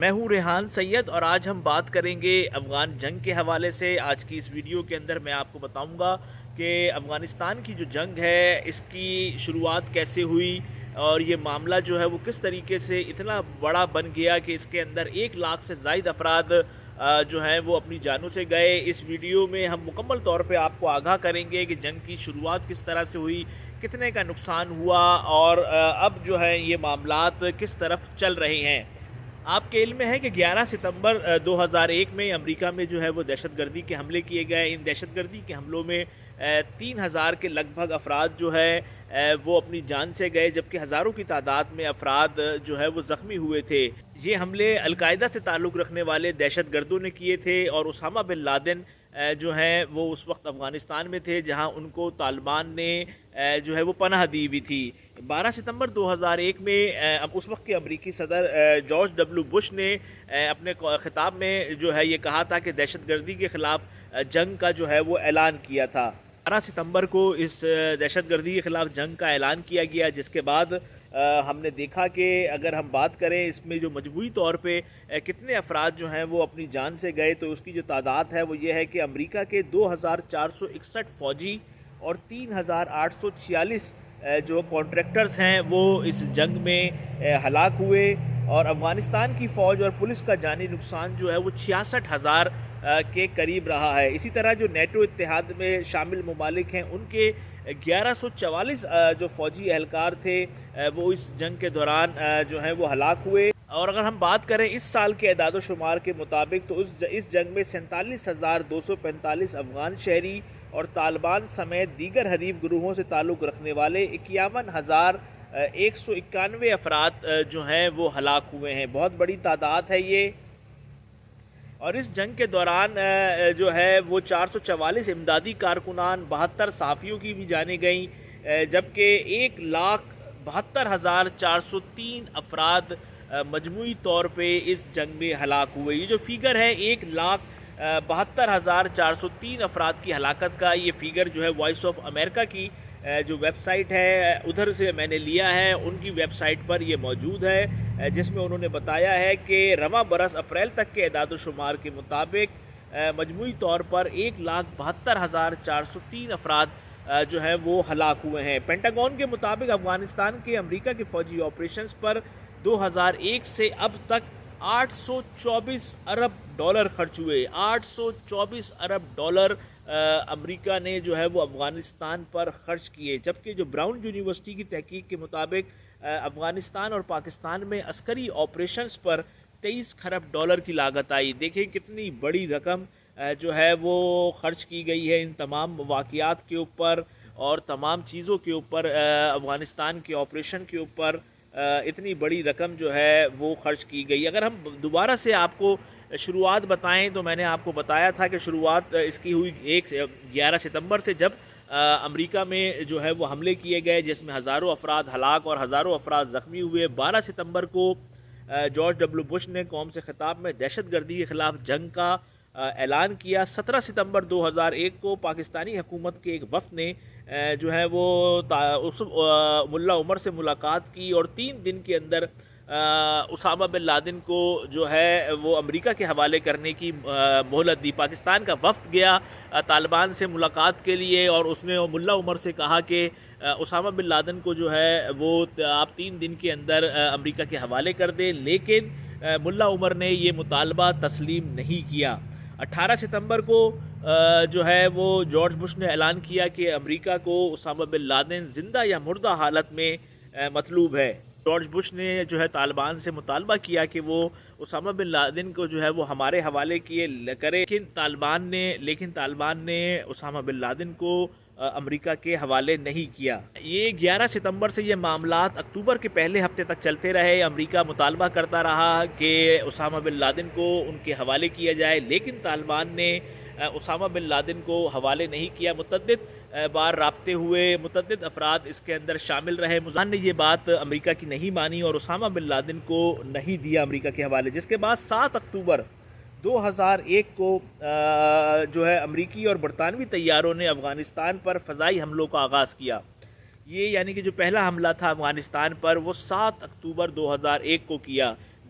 میں ہوں ریحان سید اور آج ہم بات کریں گے افغان جنگ کے حوالے سے۔ آج کی اس ویڈیو کے اندر میں آپ کو بتاؤں گا کہ افغانستان کی جو جنگ ہے اس کی شروعات کیسے ہوئی اور یہ معاملہ جو ہے وہ کس طریقے سے اتنا بڑا بن گیا کہ اس کے اندر 1 لاکھ سے زائد افراد جو ہیں وہ اپنی جانوں سے گئے۔ اس ویڈیو میں ہم مکمل طور پہ آپ کو آگاہ کریں گے کہ جنگ کی شروعات کس طرح سے ہوئی، کتنے کا نقصان ہوا اور اب جو ہے یہ معاملات کس طرف چل رہے ہیں۔ آپ کے علم میں ہے کہ 11 ستمبر 2001 میں امریکہ میں جو ہے وہ دہشت گردی کے حملے کیے گئے۔ ان دہشت گردی کے حملوں میں 3000 کے لگ بھگ افراد جو ہے وہ اپنی جان سے گئے، جبکہ ہزاروں کی تعداد میں افراد جو ہے وہ زخمی ہوئے تھے۔ یہ حملے القاعدہ سے تعلق رکھنے والے دہشت گردوں نے کیے تھے اور اسامہ بن لادن جو ہیں وہ اس وقت افغانستان میں تھے، جہاں ان کو طالبان نے جو ہے وہ پناہ دی ہوئی تھی۔ 12 ستمبر 2001 میں اس وقت کے امریکی صدر جارج ڈبلیو بش نے اپنے خطاب میں جو ہے یہ کہا تھا کہ دہشت گردی کے خلاف جنگ کا جو ہے وہ اعلان کیا تھا۔ 12 ستمبر کو اس دہشت گردی کے خلاف جنگ کا اعلان کیا گیا، جس کے بعد ہم نے دیکھا کہ اگر ہم بات کریں اس میں جو مجموعی طور پہ کتنے افراد جو ہیں وہ اپنی جان سے گئے، تو اس کی جو تعداد ہے وہ یہ ہے کہ امریکہ کے 2461 فوجی اور 3846 جو کانٹریکٹرز ہیں وہ اس جنگ میں ہلاک ہوئے، اور افغانستان کی فوج اور پولیس کا جانی نقصان جو ہے وہ 66,000 کے قریب رہا ہے۔ اسی طرح جو نیٹو اتحاد میں شامل ممالک ہیں ان کے 1144 جو فوجی اہلکار تھے وہ اس جنگ کے دوران جو ہیں وہ ہلاک ہوئے۔ اور اگر ہم بات کریں اس سال کے اعداد و شمار کے مطابق تو اس جنگ میں 47,245 افغان شہری اور طالبان سمیت دیگر حریف گروہوں سے تعلق رکھنے والے 51,191 افراد جو ہیں وہ ہلاک ہوئے ہیں۔ بہت بڑی تعداد ہے یہ۔ اور اس جنگ کے دوران جو ہے وہ 444 امدادی کارکنان، 72 صحافیوں کی بھی جانیں گئیں، جبکہ 1,72,403 افراد مجموعی طور پہ اس جنگ میں ہلاک ہوئے۔ یہ جو فیگر ہے 1,72,403 افراد کی ہلاکت کا، یہ فیگر جو ہے وائس آف امریکہ کی جو ویب سائٹ ہے ادھر سے میں نے لیا ہے، ان کی ویب سائٹ پر یہ موجود ہے، جس میں انہوں نے بتایا ہے کہ رواں برس اپریل تک کے اعداد و شمار کے مطابق مجموعی طور پر 1,72,403 افراد جو ہیں وہ ہلاک ہوئے ہیں۔ پینٹاگون کے مطابق افغانستان کے امریکہ کے فوجی آپریشنز پر 2001 سے اب تک $824 ارب خرچ ہوئے۔ $824 ارب امریکہ نے جو ہے وہ افغانستان پر خرچ کیے، جبکہ جو براؤن یونیورسٹی کی تحقیق کے مطابق افغانستان اور پاکستان میں عسکری آپریشنز پر $23 ارب کی لاگت آئی۔ دیکھیں کتنی بڑی رقم جو ہے وہ خرچ کی گئی ہے ان تمام واقعات کے اوپر اور تمام چیزوں کے اوپر، افغانستان کے آپریشن کے اوپر اتنی بڑی رقم جو ہے وہ خرچ کی گئی۔ اگر ہم دوبارہ سے آپ کو شروعات بتائیں تو میں نے آپ کو بتایا تھا کہ شروعات اس کی ہوئی 11 ستمبر سے، جب امریکہ میں جو ہے وہ حملے کیے گئے جس میں ہزاروں افراد ہلاک اور ہزاروں افراد زخمی ہوئے۔ 12 ستمبر کو جارج ڈبلیو بش نے قوم سے خطاب میں دہشت گردی کے خلاف جنگ کا اعلان کیا۔ 17 ستمبر 2001 کو پاکستانی حکومت کے ایک وفد نے جو ہے وہ ملا عمر سے ملاقات کی اور 3 دن کے اندر اسامہ بن لادن کو جو ہے وہ امریکہ کے حوالے کرنے کی مہلت دی۔ پاکستان کا وفد گیا طالبان سے ملاقات کے لیے اور اس نے ملا عمر سے کہا کہ اسامہ بن لادن کو جو ہے وہ آپ 3 دن کے اندر امریکہ کے حوالے کر دیں، لیکن ملا عمر نے یہ مطالبہ تسلیم نہیں کیا۔ 18 ستمبر کو جو ہے وہ جارج بش نے اعلان کیا کہ امریکہ کو اسامہ بن لادن زندہ یا مردہ حالت میں مطلوب ہے۔ جارج بش نے جو ہے طالبان سے مطالبہ کیا کہ وہ اسامہ بن لادن کو جو ہے وہ ہمارے حوالے کیے کرے، لیکن طالبان نے اسامہ بن لادن کو امریکہ کے حوالے نہیں کیا۔ یہ 11 ستمبر سے یہ معاملات اکتوبر کے پہلے ہفتے تک چلتے رہے۔ امریکہ مطالبہ کرتا رہا کہ اسامہ بن لادن کو ان کے حوالے کیا جائے، لیکن طالبان نے اسامہ بن لادن کو حوالے نہیں کیا۔ متعدد بار رابطے ہوئے، متعدد افراد اس کے اندر شامل رہے، مذہب نے یہ بات امریکہ کی نہیں مانی اور اسامہ بن لادن کو نہیں دیا امریکہ کے حوالے، جس کے بعد 7 اکتوبر 2001 کو جو ہے امریکی اور برطانوی طیاروں نے افغانستان پر فضائی حملوں کا آغاز کیا۔ یہ یعنی کہ جو پہلا حملہ تھا افغانستان پر وہ 7 اکتوبر 2001 کو کیا۔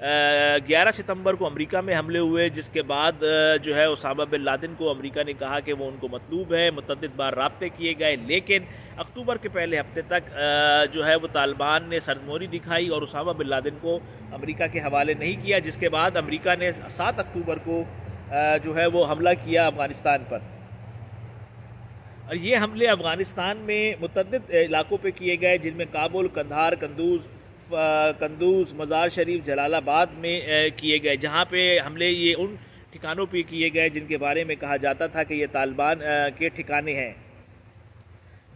11 ستمبر کو امریکہ میں حملے ہوئے، جس کے بعد جو ہے اسامہ بن لادن کو امریکہ نے کہا کہ وہ ان کو مطلوب ہے، متعدد بار رابطے کیے گئے، لیکن اکتوبر کے پہلے ہفتے تک جو ہے وہ طالبان نے سرموری دکھائی اور اسامہ بن لادن کو امریکہ کے حوالے نہیں کیا، جس کے بعد امریکہ نے 7 اکتوبر کو جو ہے وہ حملہ کیا افغانستان پر۔ اور یہ حملے افغانستان میں متعدد علاقوں پہ کیے گئے، جن میں کابل، قندھار، قندوز، مزار شریف، جلال آباد میں کیے گئے، جہاں پہ حملے یہ ان ٹھکانوں پہ کیے گئے جن کے بارے میں کہا جاتا تھا کہ یہ طالبان کے ٹھکانے ہیں۔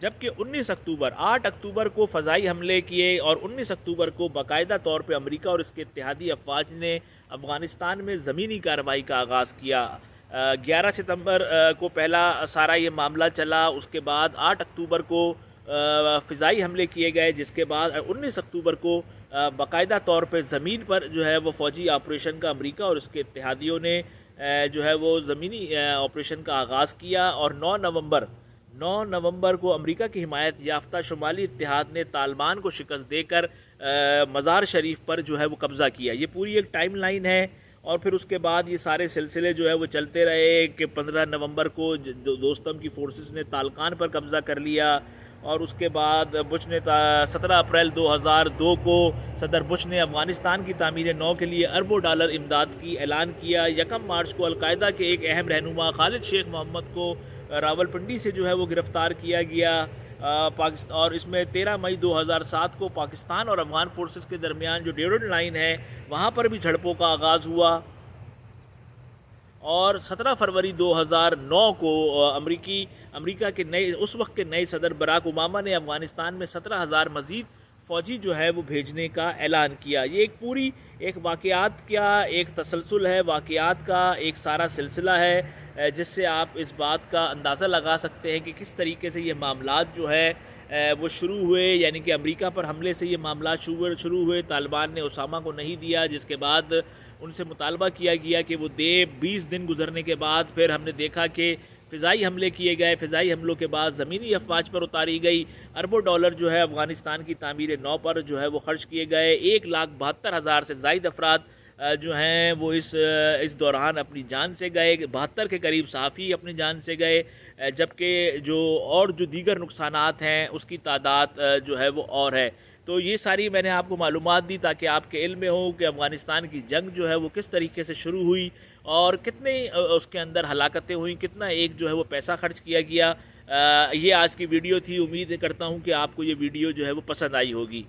جبکہ 8 اکتوبر کو فضائی حملے کیے اور 19 اکتوبر کو باقاعدہ طور پہ امریکہ اور اس کے اتحادی افواج نے افغانستان میں زمینی کارروائی کا آغاز کیا۔ 11 ستمبر کو پہلا سارا یہ معاملہ چلا، اس کے بعد 8 اکتوبر کو فضائی حملے کیے گئے، جس کے بعد 19 اکتوبر کو باقاعدہ طور پہ زمین پر جو ہے وہ فوجی آپریشن کا امریکہ اور اس کے اتحادیوں نے جو ہے وہ زمینی آپریشن کا آغاز کیا، اور 9 نومبر کو امریکہ کی حمایت یافتہ شمالی اتحاد نے طالبان کو شکست دے کر مزار شریف پر جو ہے وہ قبضہ کیا۔ یہ پوری ایک ٹائم لائن ہے، اور پھر اس کے بعد یہ سارے سلسلے جو ہے وہ چلتے رہے کہ 15 نومبر کو دوستم کی فورسز نے تالقان پر قبضہ کر لیا، اور اس کے بعد بش نے 17 اپریل 2002 کو صدر بش نے افغانستان کی تعمیر نو کے لیے اربوں ڈالر امداد کی اعلان کیا۔ 1 مارچ کو القاعدہ کے ایک اہم رہنما خالد شیخ محمد کو راولپنڈی سے جو ہے وہ گرفتار کیا گیا، اور اس میں 13 مئی 2007 کو پاکستان اور افغان فورسز کے درمیان جو ڈیوڈن لائن ہے وہاں پر بھی جھڑپوں کا آغاز ہوا، اور 17 فروری 2009 کو امریکہ کے اس وقت کے نئے صدر براک اوباما نے افغانستان میں 17,000 مزید فوجی جو ہے وہ بھیجنے کا اعلان کیا۔ یہ ایک واقعات کا ایک تسلسل ہے، واقعات کا ایک سارا سلسلہ ہے، جس سے آپ اس بات کا اندازہ لگا سکتے ہیں کہ کس طریقے سے یہ معاملات جو ہے وہ شروع ہوئے، یعنی کہ امریکہ پر حملے سے یہ معاملات شروع ہوئے۔ طالبان نے اسامہ کو نہیں دیا، جس کے بعد ان سے مطالبہ کیا گیا کہ وہ دے۔ 20 دن گزرنے کے بعد پھر ہم نے دیکھا کہ فضائی حملے کیے گئے، فضائی حملوں کے بعد زمینی افواج پر اتاری گئی، اربوں ڈالر جو ہے افغانستان کی تعمیر نو پر جو ہے وہ خرچ کیے گئے۔ 1,72,000 سے زائد افراد جو ہیں وہ اس دوران اپنی جان سے گئے، 72 کے قریب صحافی اپنی جان سے گئے، جبکہ جو دیگر نقصانات ہیں اس کی تعداد جو ہے وہ اور ہے۔ تو یہ ساری میں نے آپ کو معلومات دی تاکہ آپ کے علم میں ہو کہ افغانستان کی جنگ جو ہے وہ کس طریقے سے شروع ہوئی اور کتنے اس کے اندر ہلاکتیں ہوئیں، کتنا ایک جو ہے وہ پیسہ خرچ کیا گیا۔ یہ آج کی ویڈیو تھی، امید کرتا ہوں کہ آپ کو یہ ویڈیو جو ہے وہ پسند آئی ہوگی۔